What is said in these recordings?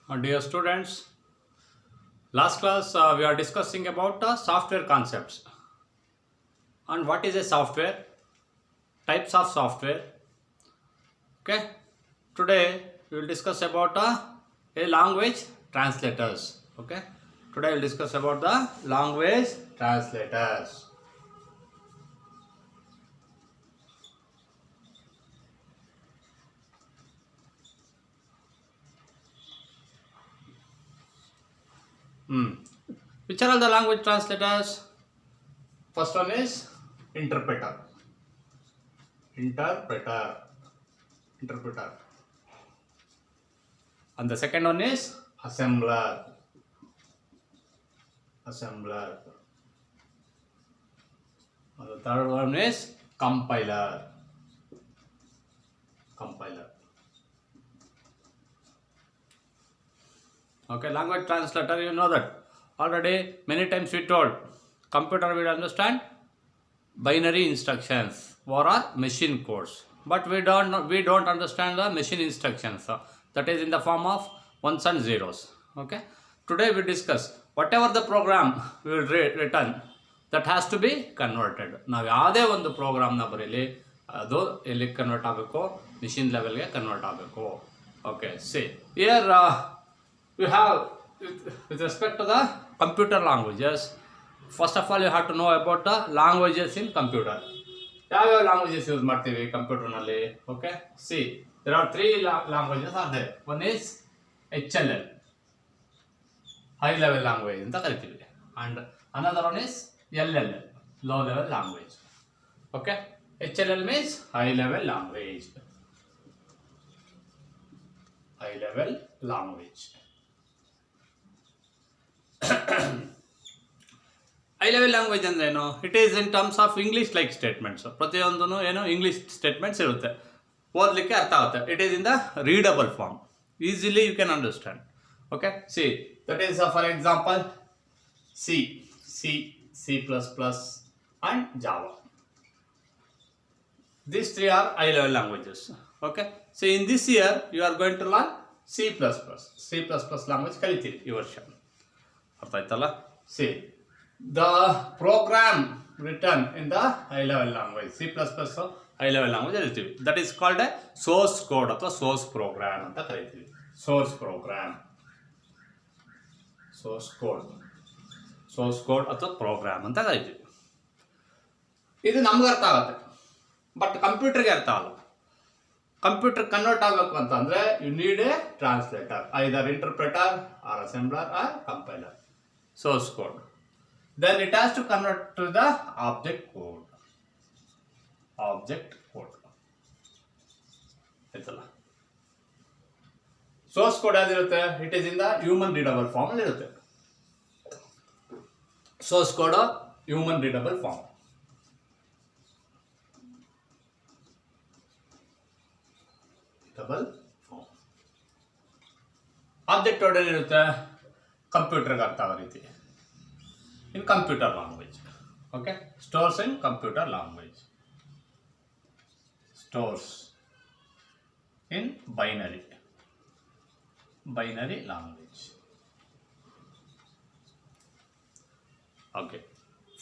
Dear students, last class we are discussing about software concepts and what is a software, types of software. Okay, today we will discuss about a language translators. Okay, today we will discuss about the language translators. Which are all the language translators? First one is interpreter. Interpreter. Interpreter. And the second one is assembler. Assembler. And the third one is compiler. Compiler. Okay, language translator, you know that already many times we told computer will understand binary instructions or machine codes, but we don't understand the machine instructions, that is in the form of ones and zeros. Okay, today we discuss whatever the program we will return, that has to be converted. ನಾವು ಯಾವುದೇ ಒಂದು ಪ್ರೋಗ್ರಾಮ್ನ ಬರೀಲಿ ಅದು ಎಲ್ಲಿ convert ಆಗಬೇಕು, machine ಲೆವೆಲ್ಗೆ convert ಆಗಬೇಕು. Okay, see here you have with respect to the computer languages, first of all you have to know about the languages in computer. ಯಾವ languages use ಮಾಡ್ತೀವಿ ಕಂಪ್ಯೂಟರ್ನಲ್ಲಿ? Okay, C there are three languages are there. One is HLL, high level language ಅಂತ ಕರಿತೀವಿ, and another one is LLL, low level language. Okay, HLL means high level language. High level language. High level language ಅಂದ್ರೆ ಏನು? It is in terms of English like statements. ಪ್ರತಿಯೊಂದೂ ಏನು English statements ಇರುತ್ತೆ, ಓದಲಿಕ್ಕೆ ಅರ್ಥ ಆಗುತ್ತೆ. It is in the readable form, easily you can understand. Okay, see that is for example C, C, C++ and Java. These three are high level languages. Okay, so in this year you are going to learn C++. C++ language ಕಲಿತೀರಿ ಈ ವರ್ಷ, ಅರ್ಥ ಆಯ್ತಲ್ಲ? C the program written in the high level language, C++ high level language ಹೇಳ್ತೀವಿ, that is called a source code ಅಥವಾ source program ಅಂತ ಕರಿತೀವಿ. source program, source code ಅಥವಾ program ಅಂತ ಕರಿತೀವಿ. ಇದು ನಮ್ಗೆ ಅರ್ಥ ಆಗುತ್ತೆ, ಬಟ್ ಕಂಪ್ಯೂಟರ್ಗೆ ಅರ್ಥ ಆಗಲ್ಲ. ಕಂಪ್ಯೂಟರ್ ಕನ್ವರ್ಟ್ ಆಗಬೇಕು ಅಂತಂದ್ರೆ you need a translator, either interpreter or assembler or compiler. source code, then it has to convert to the object code. ಆಯ್ತಲ್ಲ? source code ಯಾವ್ದಿರುತ್ತೆ? It is in the human readable form ಅಲ್ಲಿ ಇರುತ್ತೆ. source code human readable form. Object code ಏನಿರುತ್ತೆ? ಕಂಪ್ಯೂಟರ್ಗೆ ಅರ್ಥ ಆಗೋ ರೀತಿ in computer language. Okay, stores in computer language, stores in binary language. Okay,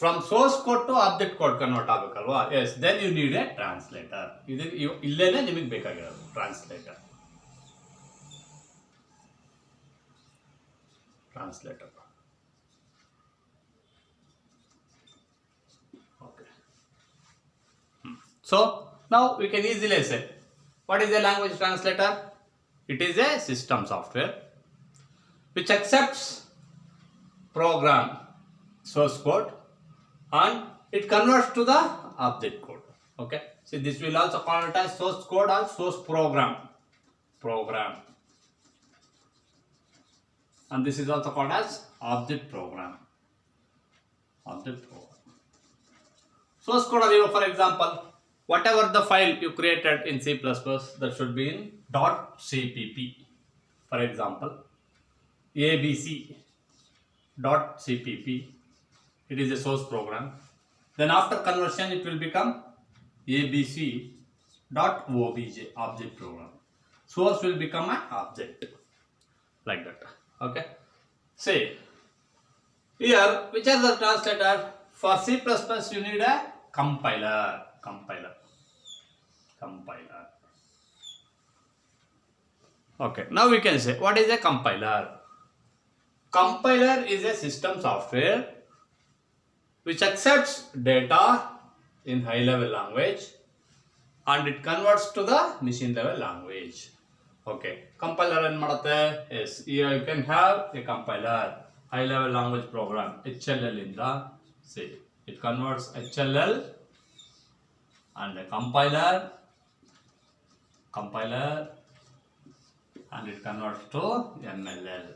from source code to object code convert ಆಗಬೇಕಲ್ವಾ? Yes, then you need a translator. ಇದು ಇಲ್ಲೇನೆ ನಿಮಗೆ ಬೇಕಾಗಿರೋದು translator. Okay. So now we can easily say, what is a language translator? It is a system software which accepts program source code and it converts to the object code. Okay, so this will also call it as source code or source program, and this is also called as object program. Source code are, for example, whatever the file you created in C++, that should be in .cpp. For example, abc.cpp, it is a source program. Then after conversion it will become abc.obj, object program. Source will become an object. like that. Okay. See here, which are the translator? For C++, you need a compiler. Okay, now we can say what is a compiler. Compiler is a system software which accepts data in high level language and it converts to the machine level language. Okay, compiler and madutte? Yes, here you can have a compiler, high level language program, HLL in the, say, it converts HLL and a compiler and it converts to MLL.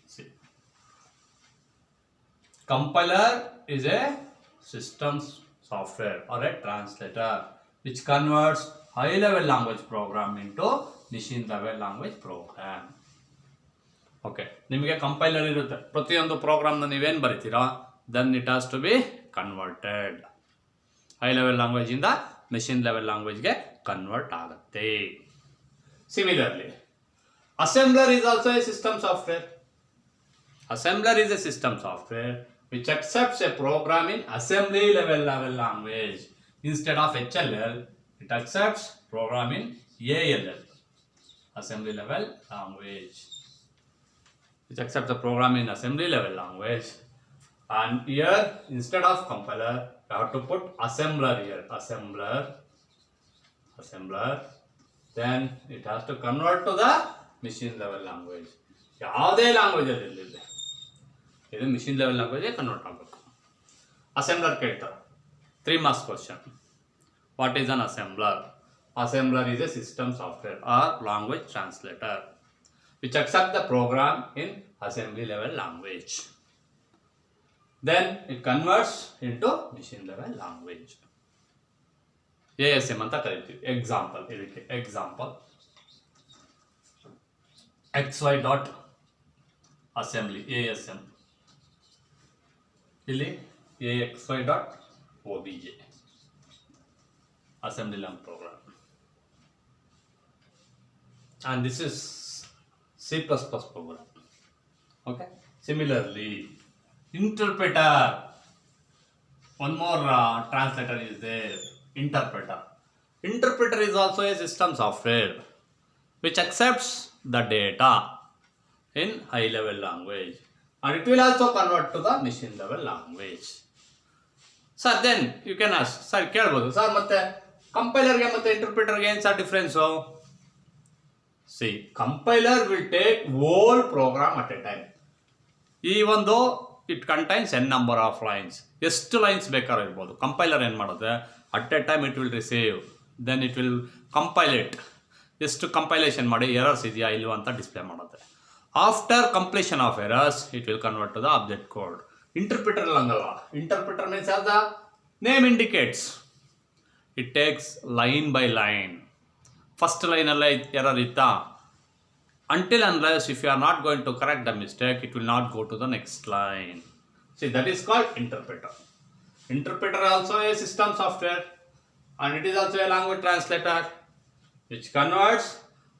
See, compiler is a systems software or a translator which converts high level language program into machine level language program. Okay, ನಿಮಗೆ compiler ಇರುತ್ತೆ ಪ್ರತಿಯೊಂದು ಪ್ರೋಗ್ರಾಮ್ನ ನೀವೇನು ಬರೀತೀರಾ then it has to be converted high level language ಇಂದ machine level language ಗೆ convert ಆಗುತ್ತೆ. Similarly, assembler is also a system software. Assembler is a system software which accepts a program in assembly level language. Instead of HLL, it accepts program in ALL, assembly level language. It accepts the program in assembly level language. And here, instead of compiler, you have to put assembler here. Assembler. Then it has to convert to the machine level language. ಯಾವುದೇ language ಅಲ್ಲಿ ಇರಲಿಲ್ಲ, ಇದು machine level ಲ್ಯಾಂಗ್ವೇಜ್ಗೆ convert ಆಗಬೇಕು. Assembler ಕೇಳ್ತಾರೆ 3 marks question. What is an assembler? Assembler is a system software or language translator which accepts the program in assembly level language. Then it converts into machine level language. ASM ಅಂತ ಕರೀತೀವಿ. Example ಇದಕ್ಕೆ example xy dot assembly ASM, ಇಲ್ಲಿ axy dot obj assembly level program, and this is C++ program. Okay, similarly interpreter, one more translator is there, interpreter is also a system software which accepts the data in high level language and it will also convert to the machine level language. Sir, then you can ask, sir ಕೇಳಬಹುದು sir ಮತ್ತೆ ಕಂಪೈಲರ್ಗೆ ಮತ್ತೆ ಇಂಟರ್ಪ್ರಿಟರ್ಗೆ ಏನು sir difference? See, compiler will take whole program at a time. Even though it contains n number of lines, ಎಷ್ಟು lines ಬೇಕಾದ್ರೂ ಇರ್ಬೋದು, compiler ಏನು ಮಾಡುತ್ತೆ, at a time it will receive, then it will compile it, ಎಷ್ಟು compilation ಮಾಡಿ errors ಇದೆಯಾ ಇಲ್ವಾ ಅಂತ ಡಿಸ್ಪ್ಲೇ ಮಾಡುತ್ತೆ. After completion of errors it will convert to the object code. Interpreter ಹಂಗಲ್ಲ, interpreter means as the name indicates, it takes line by line. First ಲೈನಲ್ಲೇ error ಇತ್ತಾ, until unless if you are not going to correct the mistake, it will not go to the next line. See, that is called interpreter. Interpreter also a system software and it is also a language translator which converts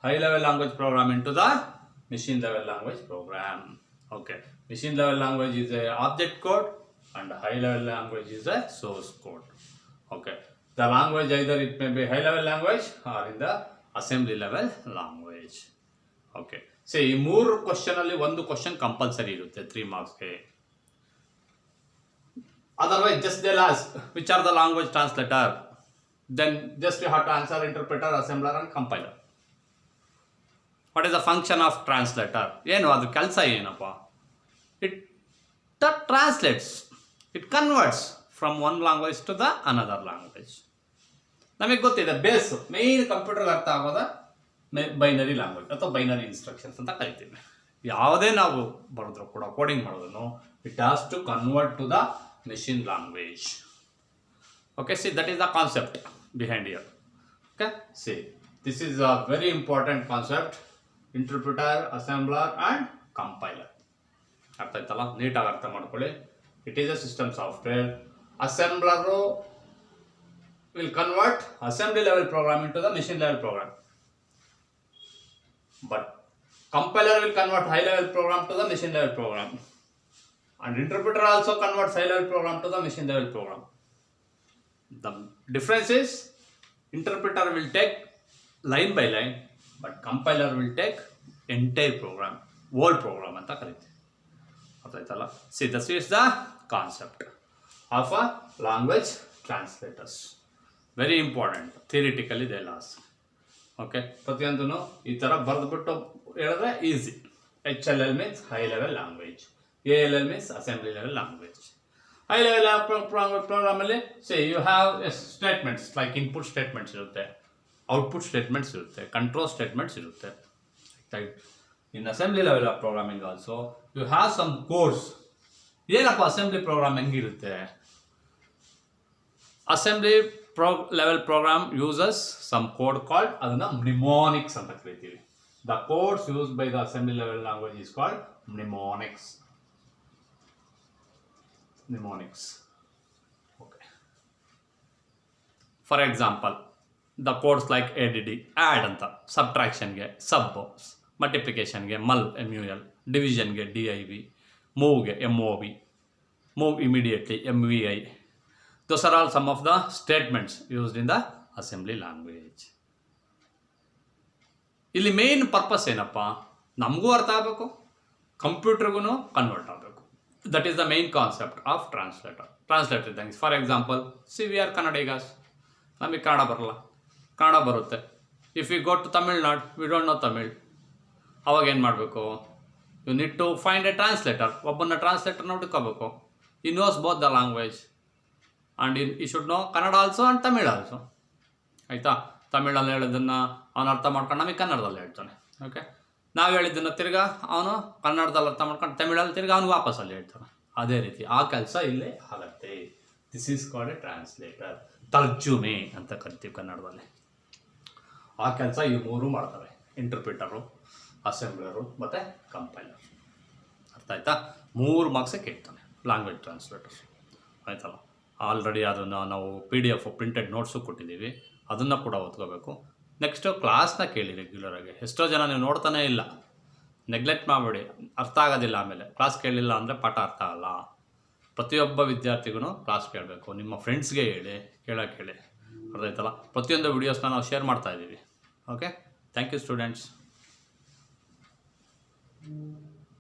high level language program into the machine level language program. Okay, machine level language is a object code and high level language is a source code. Okay, the language either it may be high level language or in the assembly level language. Okay, so ಈ 3 ಕ್ವಶನಲ್ಲಿ ಒಂದು question compulsory ಇರುತ್ತೆ 3 ಮಾರ್ಕ್ಸ್ಗೆ. Otherwise just they last which are the language translator, then just you have to answer interpreter, assembler and compiler. What is the function of translator? ಏನು ಅದು ಕೆಲಸ ಏನಪ್ಪ? It translates, it converts from one language to the another language. ನಮಗೆ ಗೊತ್ತಿದೆ base, main ಕಂಪ್ಯೂಟರ್ಗೆ ಅರ್ಥ ಆಗೋದ binary language ಅಥವಾ ಬೈನರಿ ಇನ್ಸ್ಟ್ರಕ್ಷನ್ಸ್ ಅಂತ ಕರಿತೀವಿ. ಯಾವುದೇ ನಾವು ಬರೆದ್ರು ಕೂಡ ಕೋಡಿಂಗ್ ಮಾಡೋದನ್ನು it has to convert to the machine language. Okay, see that is the concept behind here. Okay, see this is a very important concept, interpreter, assembler and compiler. ಅರ್ಥ ಆಯ್ತಲ್ಲ? ನೀಟಾಗಿ ಅರ್ಥ ಮಾಡ್ಕೊಳ್ಳಿ. It is a system software. Assembler will convert assembly level program into the machine level program. but compiler will convert high level program to the machine level program, and interpreter also converts high level program to the machine level program. The difference is interpreter will take line by line, but compiler will take entire program, whole program ಅಂತ ಕರೀತೀವಿ. ಅರ್ಥ ಆಯ್ತಲ್ಲ? See, this is the concept of a language translators. Very important. Theoretically they last. ಓಕೆ, ಪ್ರತಿಯೊಂದೂ ಈ ಥರ ಬರೆದ್ಬಿಟ್ಟು ಹೇಳಿದ್ರೆ easy. HLL means high level language, ALL means assembly level language. High level ಪ್ರೋಗ್ರಾಮಲ್ಲಿ say you have statements like input statements ಇರುತ್ತೆ, output statements ಇರುತ್ತೆ, control statements ಇರುತ್ತೆ. In assembly level of programming also you have some course. ಏನಪ್ಪ assembly program ಹೆಂಗಿರುತ್ತೆ? Assembly level program uses some code called adana mnemonics anta ಕರೀತೀವಿ. The codes used by the assembly level language is called mnemonics. Okay. For example, the codes like add anta, subtraction ge sub, multiplication ge mul, division ge div, move ge mov, move immediately mvi. Those are all some of the statements used in the assembly language. ಇಲ್ಲಿ main purpose ಏನಪ್ಪ? ನಮಗೂ ಅರ್ಥ ಆಗಬೇಕು, ಕಂಪ್ಯೂಟರ್ಗೂ convert ಆಗಬೇಕು. That is the main concept of translator ಇದ್ದಂಗೆ. For example, we are Kannadigas, ನಮಗೆ ಕನ್ನಡ ಬರಲ್ಲ, ಕನ್ನಡ ಬರುತ್ತೆ. If you go to Tamil Nadu, we don't know Tamil, ಅವಾಗ ಏನು ಮಾಡಬೇಕು? You need to find a translator. ಒಬ್ಬನ ಟ್ರಾನ್ಸ್ಲೇಟರ್ನ ಹುಡುಕೋಬೇಕು. ಈ knows both the language. And you should know Kannada also and Tamil also. ಆಯಿತಾ? ತಮಿಳಲ್ಲಿ ಹೇಳಿದ್ದನ್ನು ಅವನು ಅರ್ಥ ಮಾಡ್ಕೊಂಡು ನಮಗೆ ಕನ್ನಡದಲ್ಲಿ ಹೇಳ್ತಾನೆ. ಓಕೆ, ನಾವು ಹೇಳಿದ್ದನ್ನು ತಿರ್ಗಾ ಅವನು ಕನ್ನಡದಲ್ಲಿ ಅರ್ಥ ಮಾಡ್ಕೊಂಡು ತಮಿಳಲ್ಲಿ ತಿರ್ಗಾ ಅವನು ವಾಪಸ್ಸಲ್ಲಿ ಹೇಳ್ತಾನೆ. ಅದೇ ರೀತಿ ಆ ಕೆಲಸ ಇಲ್ಲೇ ಆಗತ್ತೆ. This is called a translator. ತರ್ಜುಮೆ ಅಂತ ಕರಿತೀವಿ ಕನ್ನಡದಲ್ಲಿ. ಆ ಕೆಲಸ ಈ ಮೂರು ಮಾಡ್ತಾರೆ: ಇಂಟರ್ಪ್ರಿಟರು, ಅಸೆಂಬ್ಲರು ಮತ್ತು ಕಂಪೈಲರ್. ಅರ್ಥ ಆಯ್ತಾ? 3 ಮಾರ್ಕ್ಸೇ ಕೇಳ್ತಾನೆ ಲ್ಯಾಂಗ್ವೇಜ್ ಟ್ರಾನ್ಸ್ಲೇಟರ್. ಆಯ್ತಲ್ಲ? ಆಲ್ರೆಡಿ ಅದನ್ನು ನಾವು PDF ಪ್ರಿಂಟೆಡ್ ನೋಟ್ಸು ಕೊಟ್ಟಿದ್ದೀವಿ, ಅದನ್ನು ಕೂಡ ಓದ್ಕೋಬೇಕು. ನೆಕ್ಸ್ಟು ಕ್ಲಾಸ್ನ ಕೇಳಿ ರೆಗ್ಯುಲರಾಗಿ. ಎಷ್ಟೋ ಜನ ನೀವು ನೋಡ್ತಾನೇ ಇಲ್ಲ, ನೆಗ್ಲೆಕ್ಟ್ ಮಾಡಬೇಡಿ, ಅರ್ಥ ಆಗೋದಿಲ್ಲ. ಆಮೇಲೆ ಕ್ಲಾಸ್ ಕೇಳಲಿಲ್ಲ ಅಂದರೆ ಪಾಠ ಅರ್ಥ ಆಗಲ್ಲ. ಪ್ರತಿಯೊಬ್ಬ ವಿದ್ಯಾರ್ಥಿಗೂ ಕ್ಲಾಸ್ ಕೇಳಬೇಕು. ನಿಮ್ಮ ಫ್ರೆಂಡ್ಸ್ಗೆ ಹೇಳಿ, ಕೇಳಿ. ಅರ್ಥ ಆಯ್ತಲ್ಲ? ಪ್ರತಿಯೊಂದು ವೀಡಿಯೋಸ್ನ ನಾವು ಶೇರ್ ಮಾಡ್ತಾಯಿದ್ದೀವಿ. Okay, thank you students.